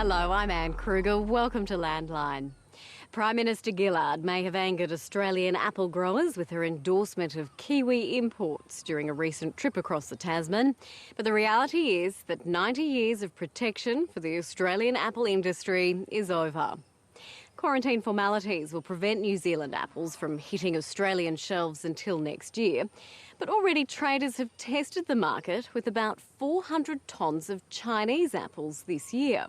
Hello, I'm Anne Kruger. Welcome to Landline. Prime Minister Gillard may have angered Australian apple growers with her endorsement of Kiwi imports during a recent trip across the Tasman. But the reality is that 90 years of protection for the Australian apple industry is over. Quarantine formalities will prevent New Zealand apples from hitting Australian shelves until next year. But already traders have tested the market with about 400 tonnes of Chinese apples this year.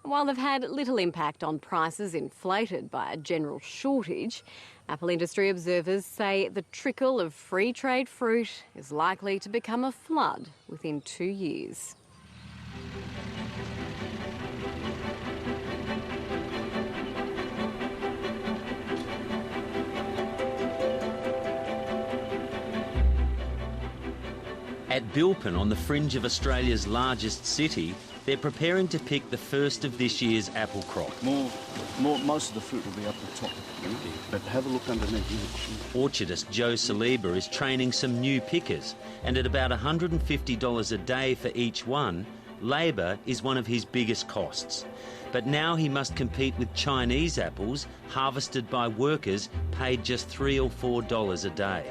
While they've had little impact on prices inflated by a general shortage, apple industry observers say the trickle of free trade fruit is likely to become a flood within 2 years. At Bilpin, on the fringe of Australia's largest city, they're preparing to pick the first of this year's apple crop. Most of the fruit will be up the top, but have a look underneath. Orchardist Joe Saliba is training some new pickers, and at about $150 a day for each one, labour is one of his biggest costs. But now he must compete with Chinese apples harvested by workers paid just $3 or $4 a day.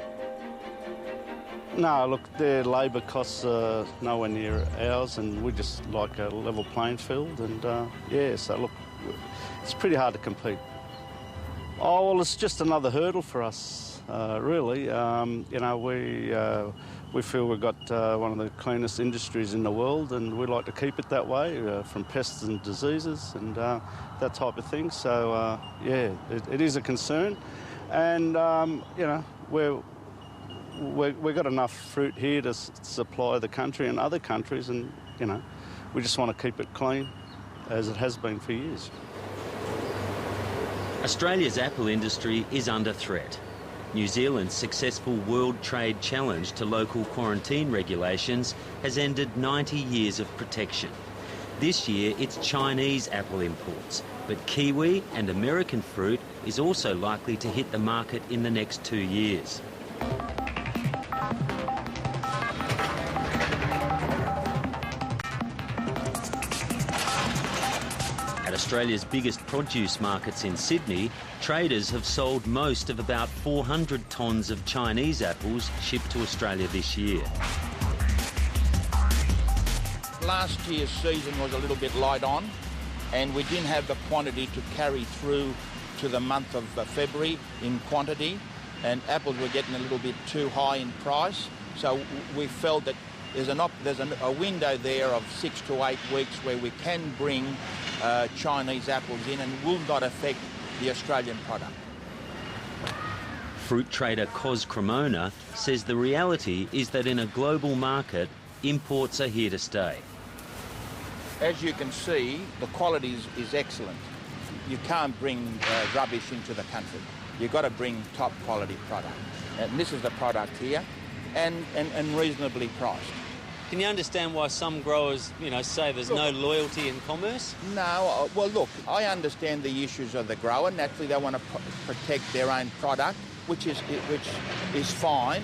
No, look, their labour costs are nowhere near ours, and we just like a level playing field, and so look, it's pretty hard to compete. Oh, well, it's just another hurdle for us, really. We feel we've got one of the cleanest industries in the world, and we like to keep it that way, from pests and diseases and that type of thing. So, it is a concern, and, we've got enough fruit here to supply the country and other countries, and, we just want to keep it clean, as it has been for years. Australia's apple industry is under threat. New Zealand's successful World Trade Challenge to local quarantine regulations has ended 90 years of protection. This year, it's Chinese apple imports, but Kiwi and American fruit is also likely to hit the market in the next 2 years. At Australia's biggest produce markets in Sydney, traders have sold most of about 400 tonnes of Chinese apples shipped to Australia this year. Last year's season was a little bit light on, and we didn't have the quantity to carry through to the month of February in quantity, and apples were getting a little bit too high in price, so we felt that there's a window there of 6 to 8 weeks where we can bring Chinese apples in and will not affect the Australian product. Fruit trader Cos Cremona says the reality is that in a global market, imports are here to stay. As you can see, the quality is excellent. You can't bring rubbish into the country. You've got to bring top quality product. And this is the product here, and reasonably priced. Can you understand why some growers, say there's no loyalty in commerce? No, well, look, I understand the issues of the grower. Naturally, they want to protect their own product, which is fine.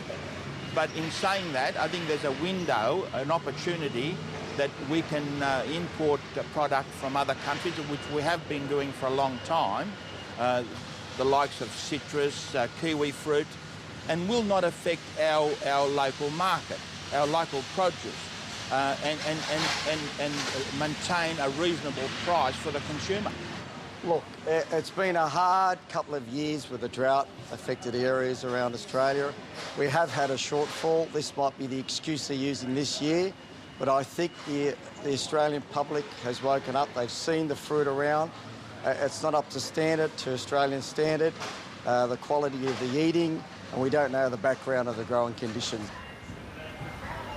But in saying that, I think there's a window, an opportunity that we can import product from other countries, which we have been doing for a long time, the likes of citrus, kiwi fruit, and will not affect our local market, our local produce, and maintain a reasonable price for the consumer. Look, it's been a hard couple of years with the drought-affected areas around Australia. We have had a shortfall. This might be the excuse they're using this year, but I think the Australian public has woken up. They've seen the fruit around. It's not up to Australian standard, the quality of the eating, and we don't know the background of the growing conditions.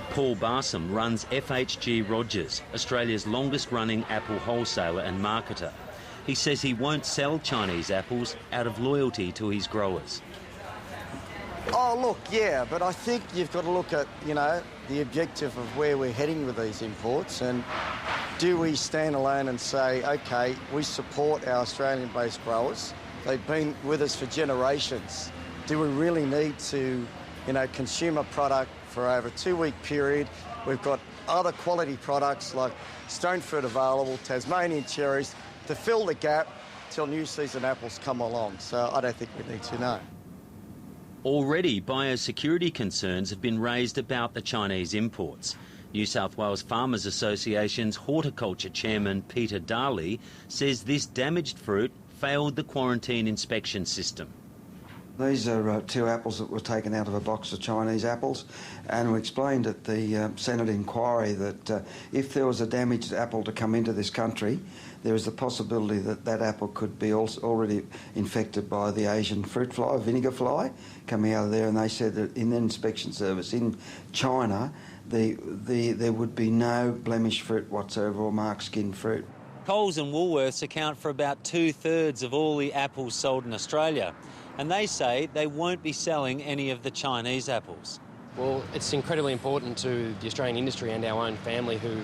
Paul Barsom runs FHG Rogers, Australia's longest-running apple wholesaler and marketer. He says he won't sell Chinese apples out of loyalty to his growers. Oh, look, yeah, but I think you've got to look at, the objective of where we're heading with these imports, and do we stand alone and say, OK, we support our Australian-based growers. They've been with us for generations. Do we really need to, consume a product for over a 2-week period? We've got other quality products like stone fruit available, Tasmanian cherries, to fill the gap till new season apples come along. So I don't think we need to know. Already, biosecurity concerns have been raised about the Chinese imports. New South Wales Farmers Association's horticulture chairman Peter Darley says this damaged fruit failed the quarantine inspection system. These are 2 apples that were taken out of a box of Chinese apples, and we explained at the Senate inquiry that if there was a damaged apple to come into this country, there is the possibility that that apple could be also already infected by the Asian fruit fly, vinegar fly, coming out of there. And they said that in the inspection service in China, there would be no blemished fruit whatsoever or marked skin fruit. Coles and Woolworths account for about 2/3 of all the apples sold in Australia, and they say they won't be selling any of the Chinese apples. Well, it's incredibly important to the Australian industry and our own family, who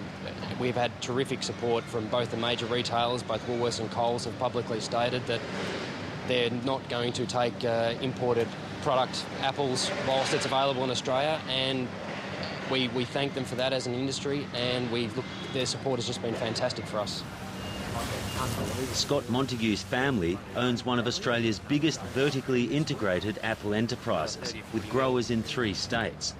we've had terrific support from both the major retailers. Both Woolworths and Coles have publicly stated that they're not going to take imported product apples whilst it's available in Australia, and we thank them for that as an industry, and their support has just been fantastic for us. Scott Montague's family owns one of Australia's biggest vertically integrated apple enterprises, with growers in 3 states.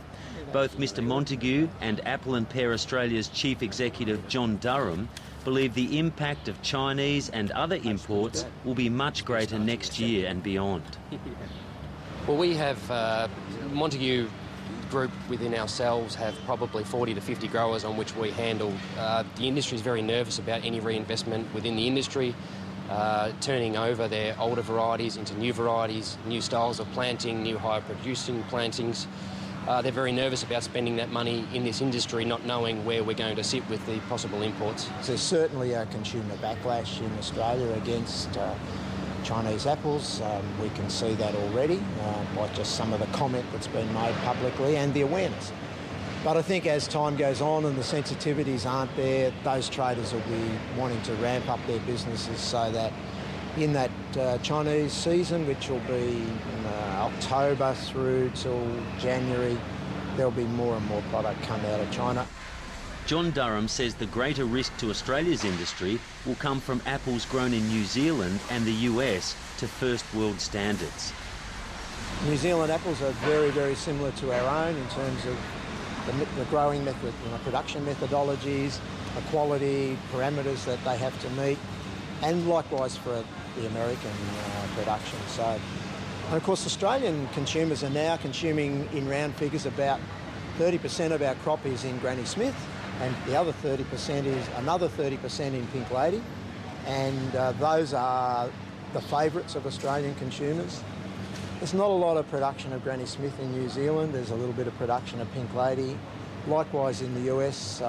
Both Mr Montague and Apple and Pear Australia's Chief Executive John Durham believe the impact of Chinese and other imports will be much greater next year and beyond. Well, we have Montague Group within ourselves have probably 40 to 50 growers on which we handle. The industry is very nervous about any reinvestment within the industry, turning over their older varieties into new varieties, new styles of planting, new higher producing plantings. They're very nervous about spending that money in this industry, not knowing where we're going to sit with the possible imports. There's certainly a consumer backlash in Australia against Chinese apples. We can see that already by just some of the comment that's been made publicly and the awareness. But I think as time goes on and the sensitivities aren't there, those traders will be wanting to ramp up their businesses so that in that Chinese season, which will be October through till January, there'll be more and more product come out of China. John Durham says the greater risk to Australia's industry will come from apples grown in New Zealand and the US to first world standards. New Zealand apples are very, very similar to our own in terms of the growing method, production methodologies, the quality parameters that they have to meet, and likewise for the American production. So, and of course, Australian consumers are now consuming, in round figures, about 30% of our crop is in Granny Smith, and the other 30% is another 30% in Pink Lady, and those are the favourites of Australian consumers. There's not a lot of production of Granny Smith in New Zealand. There's a little bit of production of Pink Lady. Likewise in the US,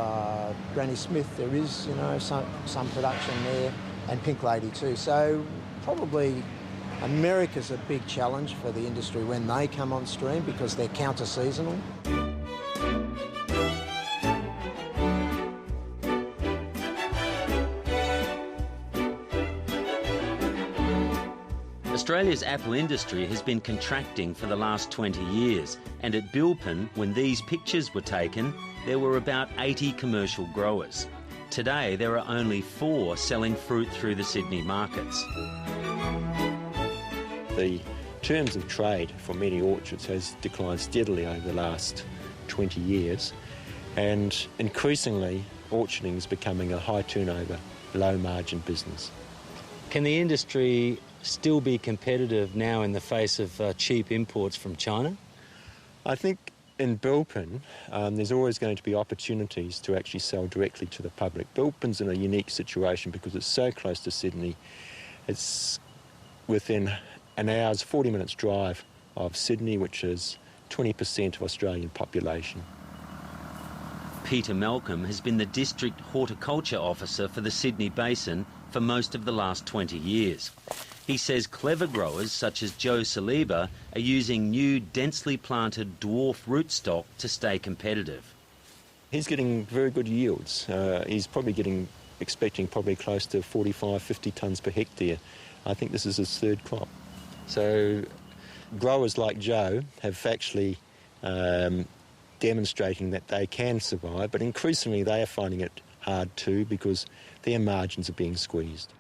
Granny Smith, there is some production there, and Pink Lady too. So probably America's a big challenge for the industry when they come on stream because they're counter-seasonal. Australia's apple industry has been contracting for the last 20 years, and at Bilpin, when these pictures were taken, there were about 80 commercial growers. Today, there are only 4 selling fruit through the Sydney markets. The terms of trade for many orchards has declined steadily over the last 20 years, and increasingly orcharding is becoming a high turnover, low margin business. Can the industry still be competitive now in the face of cheap imports from China? I think in Bilpin, there's always going to be opportunities to actually sell directly to the public. Bilpin's in a unique situation because it's so close to Sydney. It's within an hour's 40 minutes drive of Sydney, which is 20% of Australian population. Peter Malcolm has been the District Horticulture Officer for the Sydney Basin for most of the last 20 years. He says clever growers such as Joe Saliba are using new densely planted dwarf rootstock to stay competitive. He's getting very good yields. He's probably expecting close to 45, 50 tonnes per hectare. I think this is his 3rd crop. So growers like Joe have actually demonstrating that they can survive, but increasingly they are finding it hard too because their margins are being squeezed.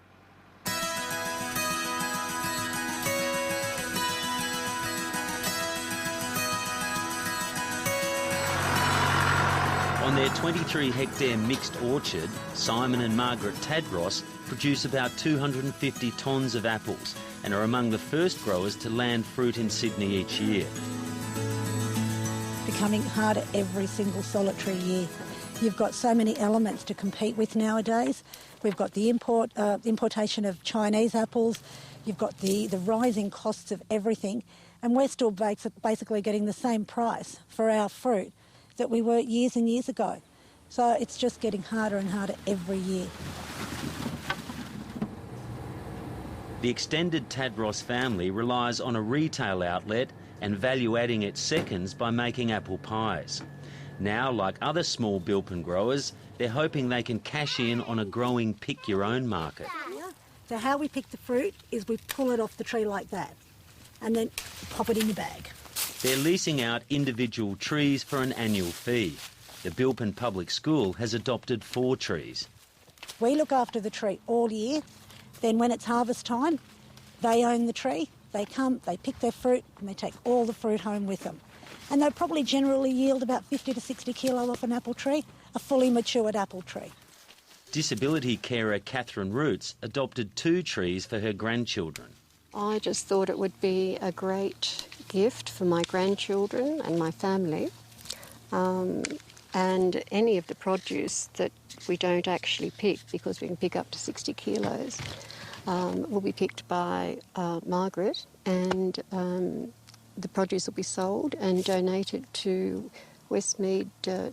On their 23-hectare mixed orchard, Simon and Margaret Tadros produce about 250 tonnes of apples and are among the first growers to land fruit in Sydney each year. Becoming harder every single solitary year. You've got so many elements to compete with nowadays. We've got the importation of Chinese apples. You've got the rising costs of everything. And we're still basically getting the same price for our fruit that we were years and years ago. So it's just getting harder and harder every year. The extended Tadros family relies on a retail outlet and value-adding its seconds by making apple pies. Now, like other small bilpin growers, they're hoping they can cash in on a growing pick-your-own market. So how we pick the fruit is we pull it off the tree like that and then pop it in the bag. They're leasing out individual trees for an annual fee. The Bilpin Public School has adopted 4 trees. We look after the tree all year. Then when it's harvest time, they own the tree. They come, they pick their fruit, and they take all the fruit home with them. And they probably generally yield about 50 to 60 kilo off an apple tree, a fully matured apple tree. Disability carer Catherine Roots adopted 2 trees for her grandchildren. I just thought it would be a great gift for my grandchildren and my family. And any of the produce that we don't actually pick, because we can pick up to 60 kilos, will be picked by Margaret, and the produce will be sold and donated to Westmead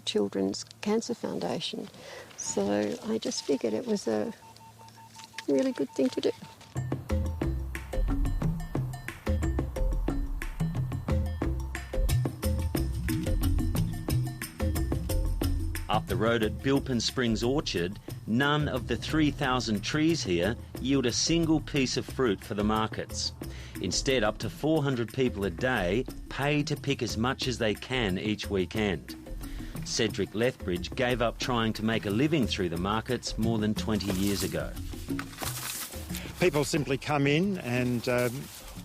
Children's Cancer Foundation. So I just figured it was a really good thing to do. Up the road at Bilpin Springs Orchard, none of the 3,000 trees here yield a single piece of fruit for the markets. Instead, up to 400 people a day pay to pick as much as they can each weekend. Cedric Lethbridge gave up trying to make a living through the markets more than 20 years ago. People simply come in and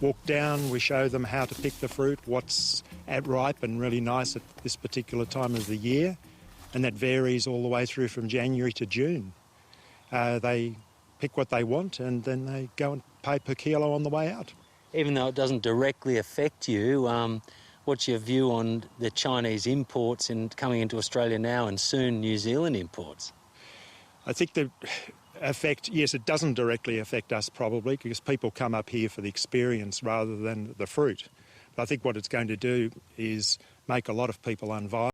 walk down. We show them how to pick the fruit, what's at ripe and really nice at this particular time of the year. And that varies all the way through from January to June. They pick what they want and then they go and pay per kilo on the way out. Even though it doesn't directly affect you, what's your view on the Chinese imports coming into Australia now and soon New Zealand imports? I think the effect, yes, it doesn't directly affect us probably because people come up here for the experience rather than the fruit. But I think what it's going to do is make a lot of people unviable.